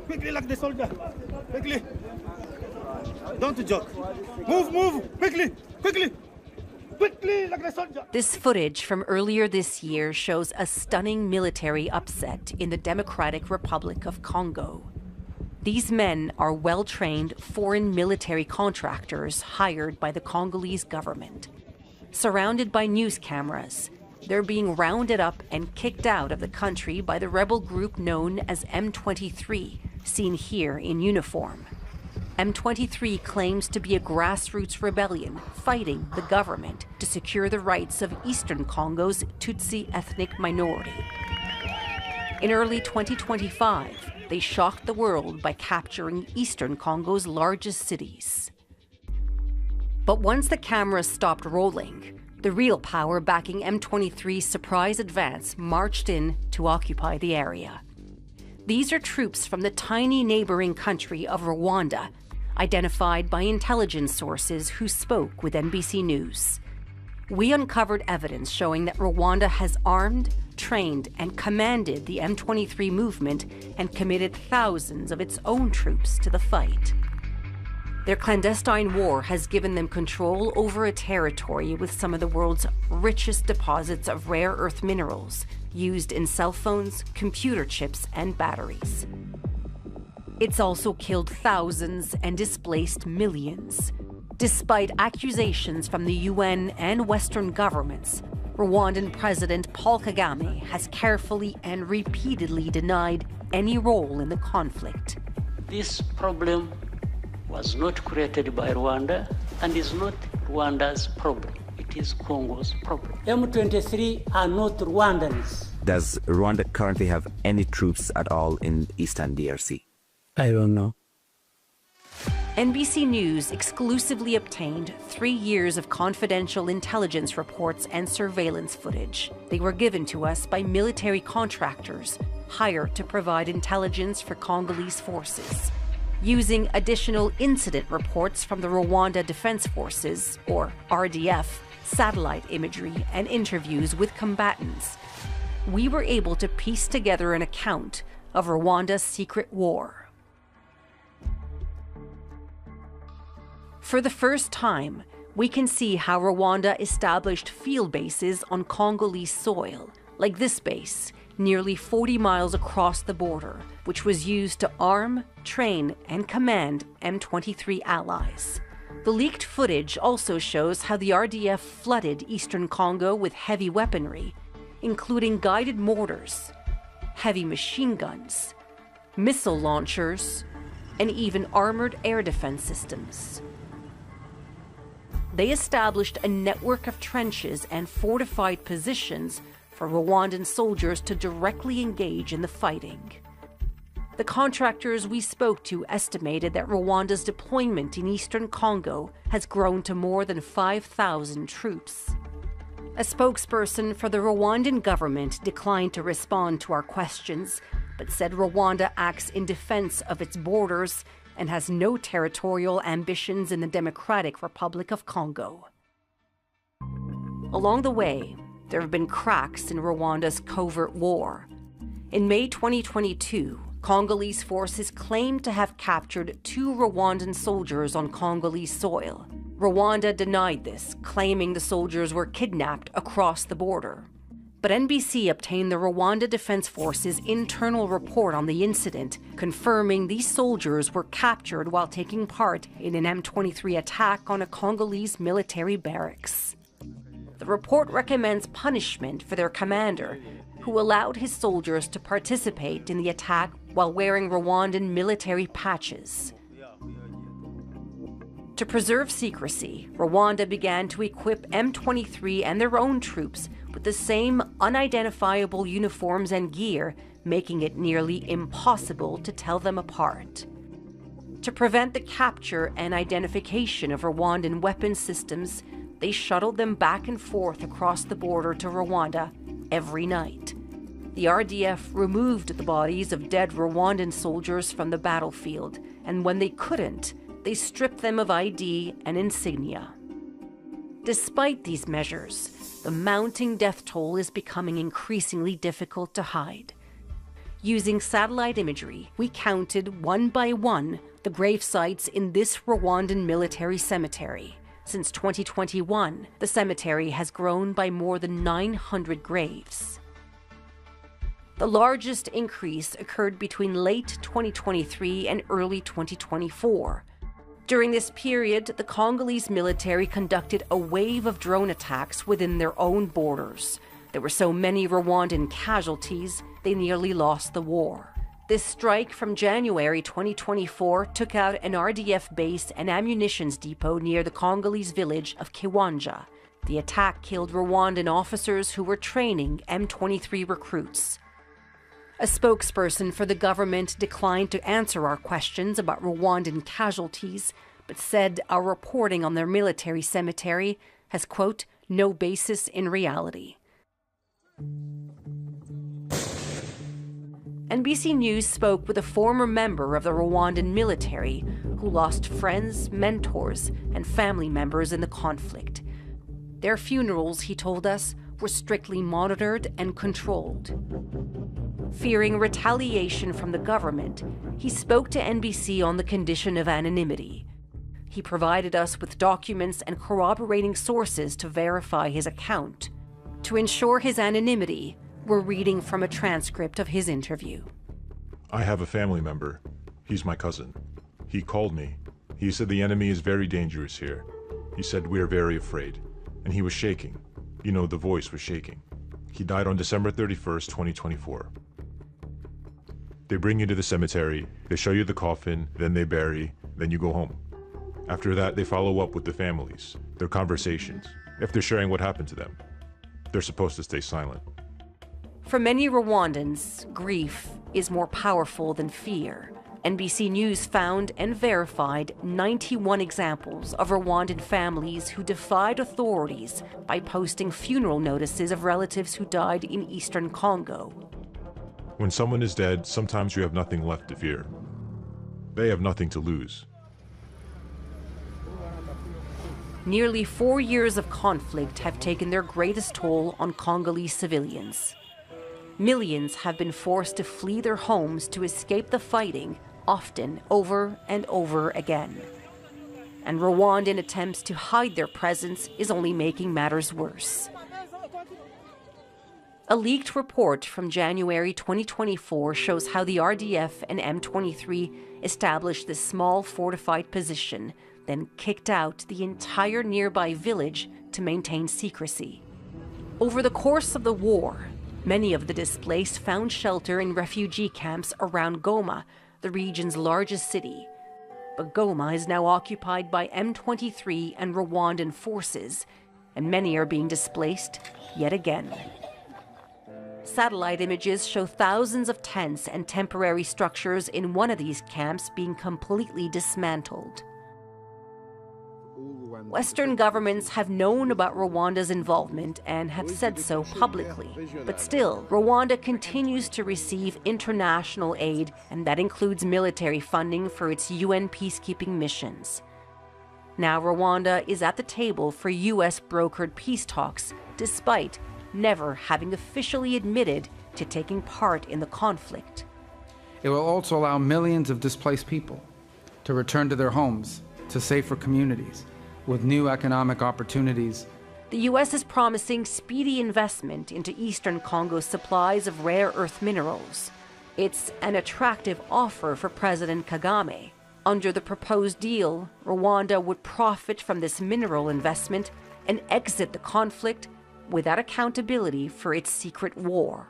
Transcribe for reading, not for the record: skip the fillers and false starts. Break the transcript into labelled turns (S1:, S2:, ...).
S1: Quickly like the soldier. Quickly. Don't joke. Move, move. Quickly, quickly. Quickly like the soldier.
S2: This footage from earlier this year shows a stunning military upset in the Democratic Republic of Congo. These men are well-trained foreign military contractors hired by the Congolese government. Surrounded by news cameras, they're being rounded up and kicked out of the country by the rebel group known as M23, seen here in uniform. M23 claims to be a grassroots rebellion fighting the government to secure the rights of Eastern Congo's Tutsi ethnic minority. In early 2025, they shocked the world by capturing Eastern Congo's largest cities. But once the cameras stopped rolling, the real power backing M23's surprise advance marched in to occupy the area. These are troops from the tiny neighboring country of Rwanda, identified by intelligence sources who spoke with NBC News. We uncovered evidence showing that Rwanda has armed, trained, and commanded the M23 movement and committed thousands of its own troops to the fight. Their clandestine war has given them control over a territory with some of the world's richest deposits of rare earth minerals used in cell phones, computer chips, and batteries. It's also killed thousands and displaced millions. Despite accusations from the UN and Western governments, Rwandan President Paul Kagame has carefully and repeatedly denied any role in the conflict.
S3: This problem was not created by Rwanda and is not Rwanda's problem. It is Congo's problem.
S4: M23 are not Rwandans.
S5: Does Rwanda currently have any troops at all in Eastern DRC?
S4: I don't know.
S2: NBC News exclusively obtained 3 years of confidential intelligence reports and surveillance footage. They were given to us by military contractors hired to provide intelligence for Congolese forces. Using additional incident reports from the Rwanda Defense Forces, or RDF, satellite imagery, and interviews with combatants, we were able to piece together an account of Rwanda's secret war. For the first time, we can see how Rwanda established field bases on Congolese soil, like this base, nearly 40 miles across the border, which was used to arm, train, and command M23 allies. The leaked footage also shows how the RDF flooded eastern Congo with heavy weaponry, including guided mortars, heavy machine guns, missile launchers, and even armored air defense systems. They established a network of trenches and fortified positions for Rwandan soldiers to directly engage in the fighting. The contractors we spoke to estimated that Rwanda's deployment in eastern Congo has grown to more than 5,000 troops. A spokesperson for the Rwandan government declined to respond to our questions, but said Rwanda acts in defense of its borders and has no territorial ambitions in the Democratic Republic of Congo. Along the way, there have been cracks in Rwanda's covert war. In May 2022, Congolese forces claimed to have captured 2 Rwandan soldiers on Congolese soil. Rwanda denied this, claiming the soldiers were kidnapped across the border. But NBC obtained the Rwanda Defense Force's internal report on the incident, confirming these soldiers were captured while taking part in an M23 attack on a Congolese military barracks. The report recommends punishment for their commander, who allowed his soldiers to participate in the attack while wearing Rwandan military patches. To preserve secrecy, Rwanda began to equip M23 and their own troops with the same unidentifiable uniforms and gear, making it nearly impossible to tell them apart. To prevent the capture and identification of Rwandan weapon systems, they shuttled them back and forth across the border to Rwanda every night. The RDF removed the bodies of dead Rwandan soldiers from the battlefield, and when they couldn't, they stripped them of ID and insignia. Despite these measures, the mounting death toll is becoming increasingly difficult to hide. Using satellite imagery, we counted one by one the grave sites in this Rwandan military cemetery. Since 2021, the cemetery has grown by more than 900 graves. The largest increase occurred between late 2023 and early 2024. During this period, the Congolese military conducted a wave of drone attacks within their own borders. There were so many Rwandan casualties, they nearly lost the war. This strike from January 2024 took out an RDF base and ammunitions depot near the Congolese village of Kiwanja. The attack killed Rwandan officers who were training M23 recruits. A spokesperson for the government declined to answer our questions about Rwandan casualties, but said our reporting on their military cemetery has, quote, no basis in reality. NBC News spoke with a former member of the Rwandan military who lost friends, mentors, and family members in the conflict. Their funerals, he told us, were strictly monitored and controlled. Fearing retaliation from the government, he spoke to NBC on the condition of anonymity. He provided us with documents and corroborating sources to verify his account. To ensure his anonymity, we're reading from a transcript of his interview.
S6: I have a family member. He's my cousin. He called me. He said the enemy is very dangerous here. He said we are very afraid. And he was shaking. You know, the voice was shaking. He died on December 31st, 2024. They bring you to the cemetery, they show you the coffin, then they bury, then you go home. After that, they follow up with the families, their conversations, if they're sharing what happened to them. They're supposed to stay silent.
S2: For many Rwandans, grief is more powerful than fear. NBC News found and verified 91 examples of Rwandan families who defied authorities by posting funeral notices of relatives who died in eastern Congo.
S6: When someone is dead, sometimes you have nothing left to fear. They have nothing to lose.
S2: Nearly 4 years of conflict have taken their greatest toll on Congolese civilians. Millions have been forced to flee their homes to escape the fighting, often over and over again. And Rwandan attempts to hide their presence is only making matters worse. A leaked report from January 2024 shows how the RDF and M23 established this small fortified position, then kicked out the entire nearby village to maintain secrecy. Over the course of the war, many of the displaced found shelter in refugee camps around Goma, the region's largest city. But Goma is now occupied by M23 and Rwandan forces, and many are being displaced yet again. Satellite images show thousands of tents and temporary structures in one of these camps being completely dismantled. Western governments have known about Rwanda's involvement and have said so publicly. But still, Rwanda continues to receive international aid, and that includes military funding for its UN peacekeeping missions. Now Rwanda is at the table for US-brokered peace talks, despite never having officially admitted to taking part in the conflict.
S7: It will also allow millions of displaced people to return to their homes, to safer communities, with new economic opportunities.
S2: The U.S. is promising speedy investment into eastern Congo's supplies of rare earth minerals. It's an attractive offer for President Kagame. Under the proposed deal, Rwanda would profit from this mineral investment and exit the conflict without accountability for its secret war.